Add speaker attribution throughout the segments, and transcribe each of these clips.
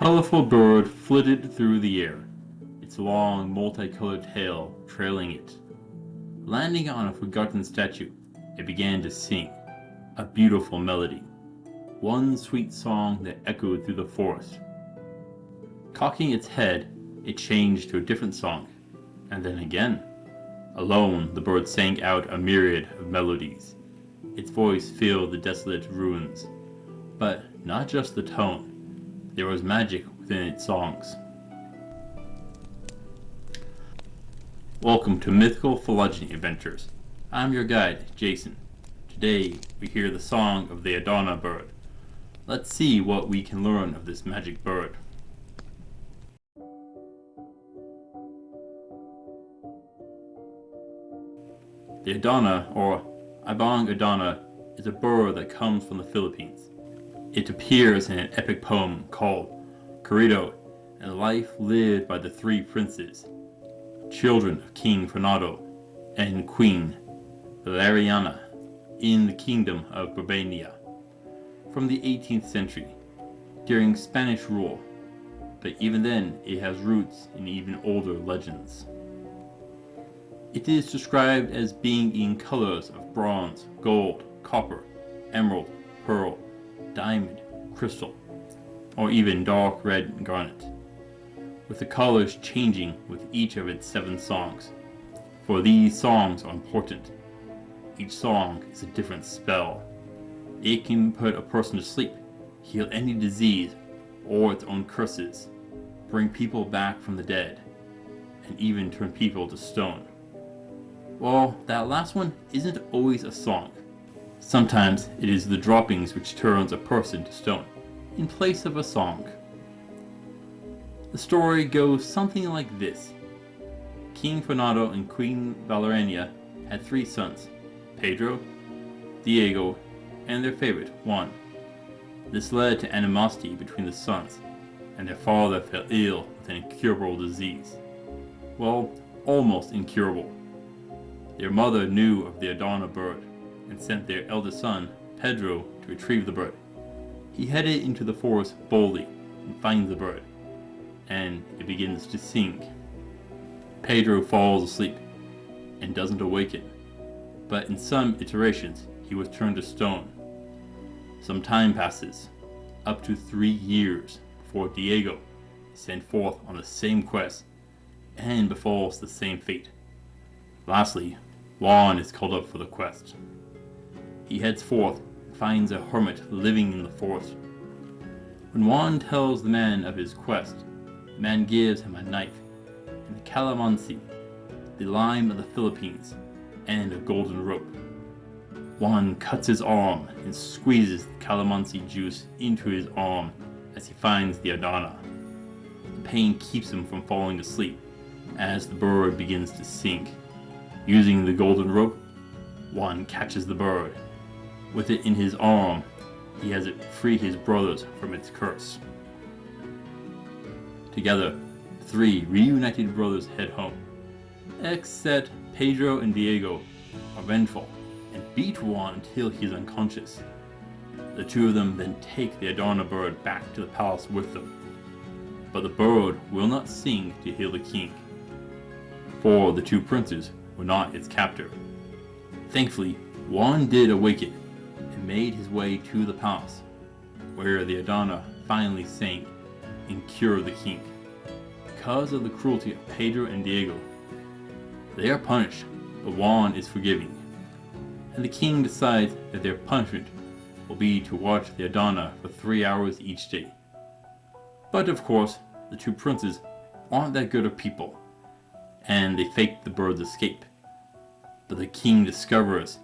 Speaker 1: Colorful bird flitted through the air, its long, multicolored tail trailing it. Landing on a forgotten statue, it began to sing, a beautiful melody, one sweet song that echoed through the forest. Cocking its head, it changed to a different song, and then again. Alone, the bird sang out a myriad of melodies. Its voice filled the desolate ruins. But not just the tone. There was magic within its songs. Welcome to Mythical Phylogeny Adventures. I'm your guide, Jason. Today, we hear the song of the Adarna bird. Let's see what we can learn of this magic bird. The Adarna, or Ibong Adarna, is a bird that comes from the Philippines. It appears in an epic poem called Corrido, and the life lived by the three princes, children of King Fernando and Queen Valeriana, in the kingdom of Barbania, from the 18th century, during Spanish rule, but even then it has roots in even older legends. It is described as being in colors of bronze, gold, copper, emerald, pearl, diamond, crystal, or even dark red garnet, with the colors changing with each of its 7 songs. For these songs are important. Each song is a different spell. It can put a person to sleep, heal any disease or its own curses, bring people back from the dead, and even turn people to stone. Well, that last one isn't always a song. Sometimes it is the droppings which turns a person to stone, in place of a song. The story goes something like this. King Fernando and Queen Valeriana had 3 sons, Pedro, Diego, and their favorite, Juan. This led to animosity between the sons, and their father fell ill with an incurable disease. Well, almost incurable. Their mother knew of the Adarna bird, and sent their eldest son, Pedro, to retrieve the bird. He headed into the forest boldly and finds the bird, and it begins to sing. Pedro falls asleep and doesn't awaken, but in some iterations he was turned to stone. Some time passes, up to 3 years, before Diego is sent forth on the same quest and befalls the same fate. Lastly, Juan is called up for the quest. He heads forth and finds a hermit living in the forest. When Juan tells the man of his quest, the man gives him a knife and a calamansi, the lime of the Philippines, and a golden rope. Juan cuts his arm and squeezes the calamansi juice into his arm as he finds the Adarna. The pain keeps him from falling asleep as the bird begins to sing. Using the golden rope, Juan catches the bird. With it in his arm, he has it free his brothers from its curse. Together, the 3 reunited brothers head home, except Pedro and Diego are vengeful and beat Juan until he is unconscious. The 2 of them then take the Adarna bird back to the palace with them, but the bird will not sing to heal the king, for the 2 princes were not its captor. Thankfully, Juan did awaken and made his way to the palace, where the Adarna finally sang and cured the king. Because of the cruelty of Pedro and Diego, they are punished, but Juan is forgiving, and the king decides that their punishment will be to watch the Adarna for 3 hours each day. But of course, the 2 princes aren't that good of people, and they fake the bird's escape. But the king discovers,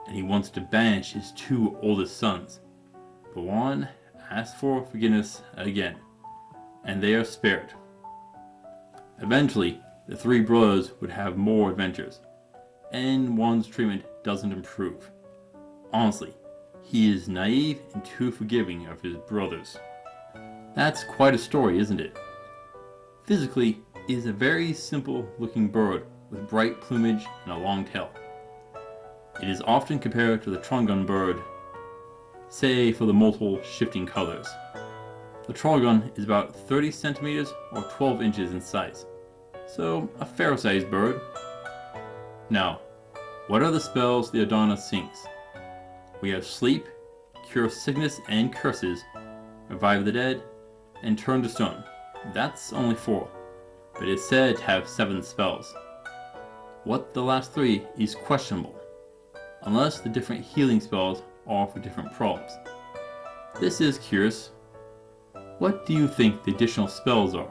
Speaker 1: and he wants to banish his 2 oldest sons. But Juan asks for forgiveness again, and they are spared. Eventually, the 3 brothers would have more adventures, and Juan's treatment doesn't improve. Honestly, he is naive and too forgiving of his brothers. That's quite a story, isn't it? Physically, it is a very simple looking bird with bright plumage and a long tail. It is often compared to the Trongon bird, say for the multiple shifting colors. The troll gun is about 30 centimeters or 12 inches in size, so a fair-sized bird. Now, what are the spells the Adarna sings? We have sleep, cure sickness and curses, revive the dead, and turn to stone. That's only 4, but it's said to have 7 spells. What the last 3 is questionable, unless the different healing spells are for different problems. This is curious. What do you think the additional spells are?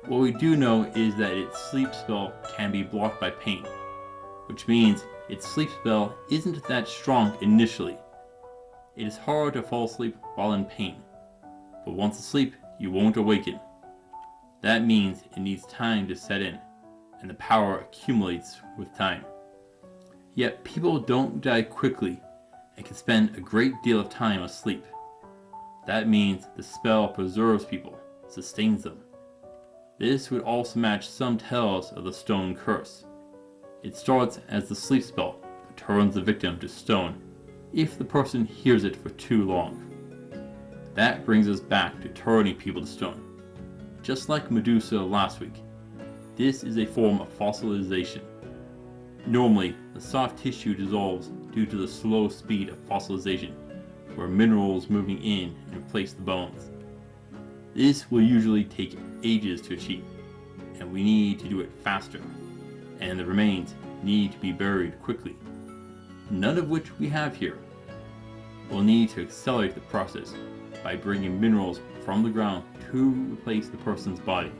Speaker 1: What we do know is that its sleep spell can be blocked by pain, which means its sleep spell isn't that strong initially. It is hard to fall asleep while in pain, but once asleep, you won't awaken. That means it needs time to set in, and the power accumulates with time. Yet people don't die quickly and can spend a great deal of time asleep. That means the spell preserves people, sustains them. This would also match some tales of the stone curse. It starts as the sleep spell, but turns the victim to stone if the person hears it for too long. That brings us back to turning people to stone. Just like Medusa last week, this is a form of fossilization. Normally, the soft tissue dissolves due to the slow speed of fossilization, where minerals moving in and replace the bones. This will usually take ages to achieve, and we need to do it faster, and the remains need to be buried quickly, none of which we have here. We'll need to accelerate the process by bringing minerals from the ground to replace the person's body.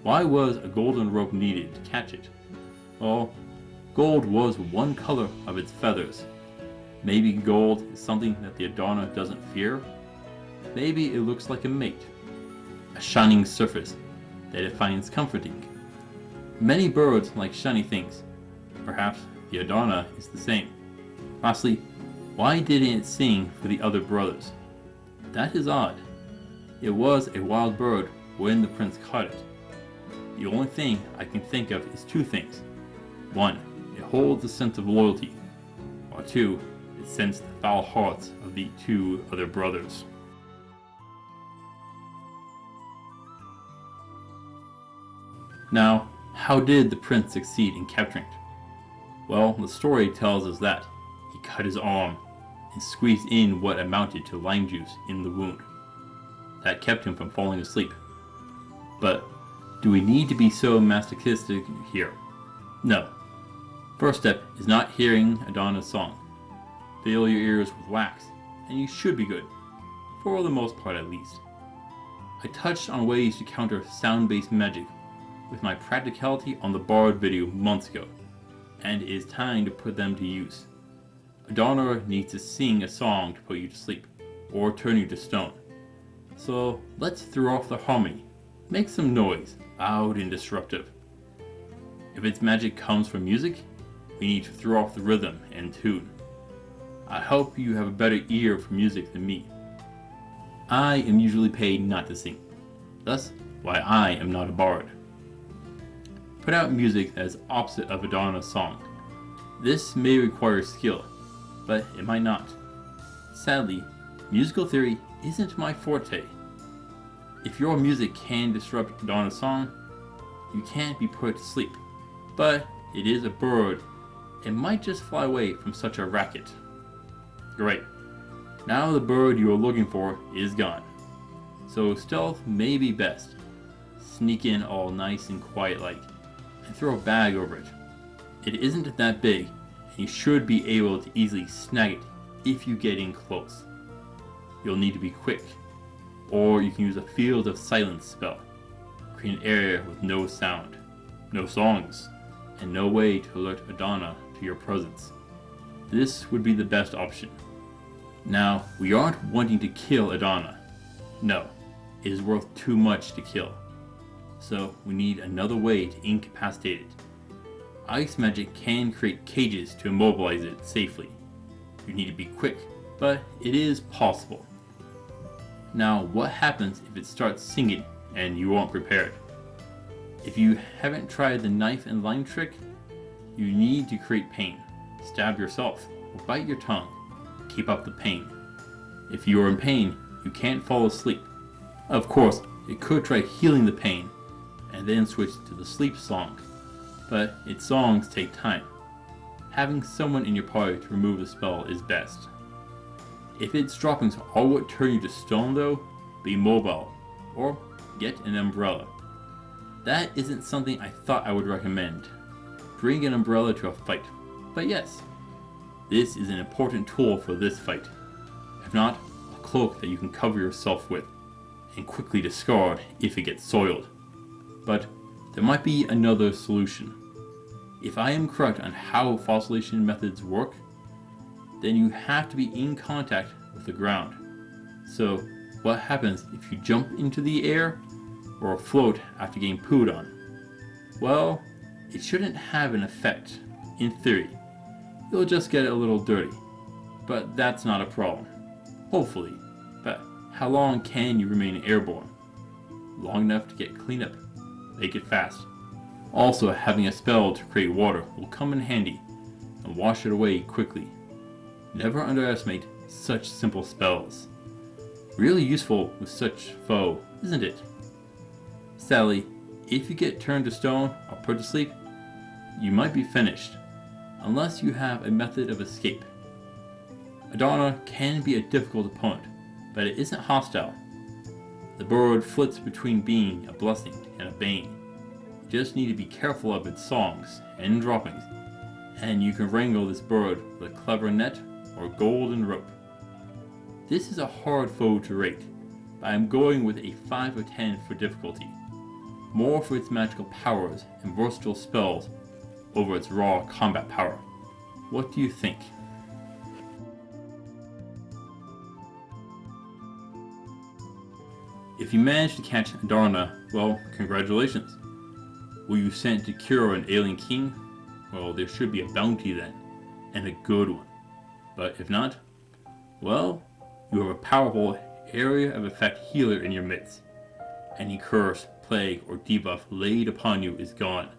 Speaker 1: Why was a golden rope needed to catch it? Well, gold was one color of its feathers. Maybe gold is something that the Adarna doesn't fear? Maybe it looks like a mate, a shining surface that it finds comforting. Many birds like shiny things. Perhaps the Adarna is the same. Lastly, why didn't it sing for the other brothers? That is odd. It was a wild bird when the prince caught it. The only thing I can think of is 2 things. 1, it holds a sense of loyalty, or 2, it sensed the foul hearts of the 2 other brothers. Now, how did the prince succeed in capturing it? Well, the story tells us that he cut his arm and squeezed in what amounted to lime juice in the wound. That kept him from falling asleep. But do we need to be so masochistic here? No. First step is not hearing Adarna's song. Fill your ears with wax, and you should be good, for the most part at least. I touched on ways to counter sound-based magic with my practicality on the Bard video months ago, and it is time to put them to use. Adarna needs to sing a song to put you to sleep, or turn you to stone. So let's throw off the harmony, make some noise, loud and disruptive. If its magic comes from music, we need to throw off the rhythm and tune. I hope you have a better ear for music than me. I am usually paid not to sing, thus why I am not a bard. Put out music that is opposite of Adarna's song. This may require skill, but it might not. Sadly, musical theory isn't my forte. If your music can disrupt Adarna's song, you can't be put to sleep. But it is a bird, it might just fly away from such a racket. Great. Now the bird you are looking for is gone. So stealth may be best. Sneak in all nice and quiet like, and throw a bag over it. It isn't that big, and you should be able to easily snag it if you get in close. You'll need to be quick, or you can use a field of silence spell. Create an area with no sound, no songs, and no way to alert Adarna to your presence. This would be the best option. Now, we aren't wanting to kill Adarna. No, it is worth too much to kill. So we need another way to incapacitate it. Ice magic can create cages to immobilize it safely. You need to be quick, but it is possible. Now, what happens if it starts singing and you aren't prepared? If you haven't tried the knife and lime trick, you need to create pain. Stab yourself or bite your tongue. Keep up the pain. If you are in pain, you can't fall asleep. Of course, you could try healing the pain and then switch to the sleep song, but its songs take time. Having someone in your party to remove the spell is best. If its droppings are what turn you to stone though, be mobile, or get an umbrella. That isn't something I thought I would recommend. Bring an umbrella to a fight, but yes, this is an important tool for this fight. If not, a cloak that you can cover yourself with, and quickly discard if it gets soiled. But there might be another solution. If I am correct on how fossilization methods work, then you have to be in contact with the ground. So what happens if you jump into the air or float after getting pooed on? Well, it shouldn't have an effect, in theory. You'll just get a little dirty, but that's not a problem. Hopefully. But how long can you remain airborne? Long enough to get cleanup. Make it fast. Also, having a spell to create water will come in handy and wash it away quickly. Never underestimate such simple spells. Really useful with such foe, isn't it? Sadly, if you get turned to stone or put to sleep, you might be finished, unless you have a method of escape. Adarna can be a difficult opponent, but it isn't hostile. The bird flits between being a blessing and a bane. You just need to be careful of its songs and droppings, and you can wrangle this bird with a clever net or golden rope. This is a hard foe to rate, but I am going with a 5 or 10 for difficulty, more for its magical powers and versatile spells over its raw combat power. What do you think? If you manage to catch Adarna, well, congratulations. Were you sent to cure an alien king? Well, there should be a bounty then, and a good one. But if not, well, you have a powerful area of effect healer in your midst. Any curse, plague, or debuff laid upon you is gone.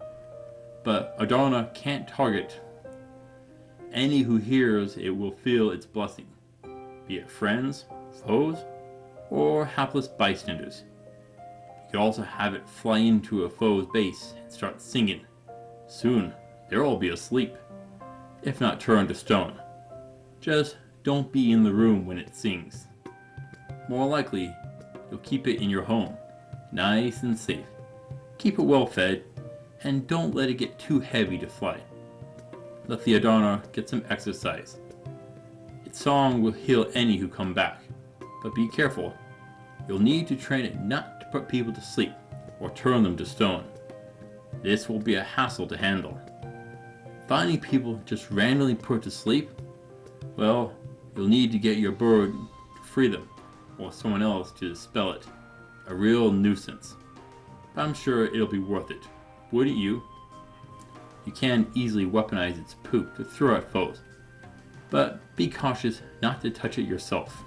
Speaker 1: But Adarna can't target. Any who hears it will feel its blessing, be it friends, foes, or hapless bystanders. You could also have it fly into a foe's base and start singing. Soon, they'll all be asleep, if not turned to stone. Just don't be in the room when it sings. More likely, you'll keep it in your home, nice and safe. Keep it well fed, and don't let it get too heavy to fly. Let the Adarna get some exercise. Its song will heal any who come back, but be careful. You'll need to train it not to put people to sleep or turn them to stone. This will be a hassle to handle. Finding people just randomly put to sleep, well, you'll need to get your bird to free them, or someone else to dispel it. A real nuisance. But I'm sure it'll be worth it. Wouldn't you? You can easily weaponize its poop to throw at foes, but be cautious not to touch it yourself.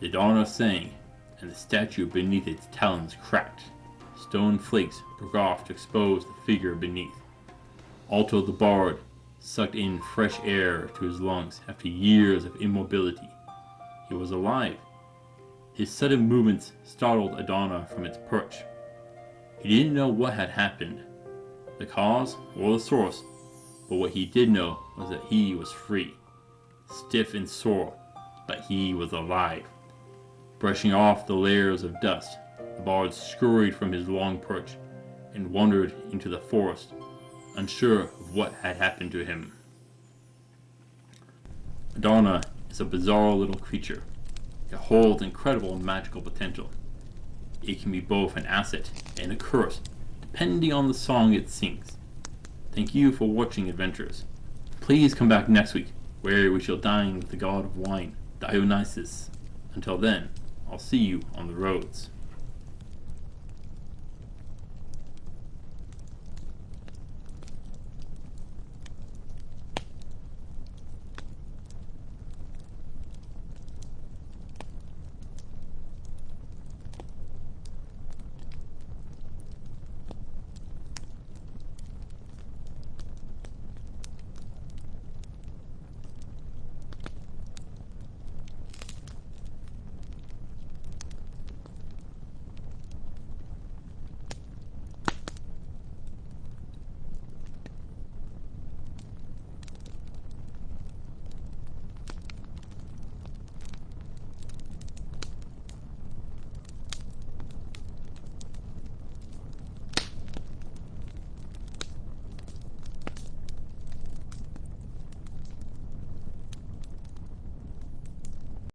Speaker 1: The Adarna sang, and the statue beneath its talons cracked. Stone flakes broke off to expose the figure beneath. Alto the bard sucked in fresh air to his lungs after years of immobility. He was alive. His sudden movements startled Adarna from its perch. He didn't know what had happened, the cause or the source, but what he did know was that he was free. Stiff and sore, but he was alive. Brushing off the layers of dust, the bard scurried from his long perch and wandered into the forest, unsure of what had happened to him. Adarna is a bizarre little creature. It holds incredible magical potential. It can be both an asset and a curse, depending on the song it sings. Thank you for watching Adventures. Please come back next week, where we shall dine with the god of wine, Dionysus. Until then, I'll see you on the roads.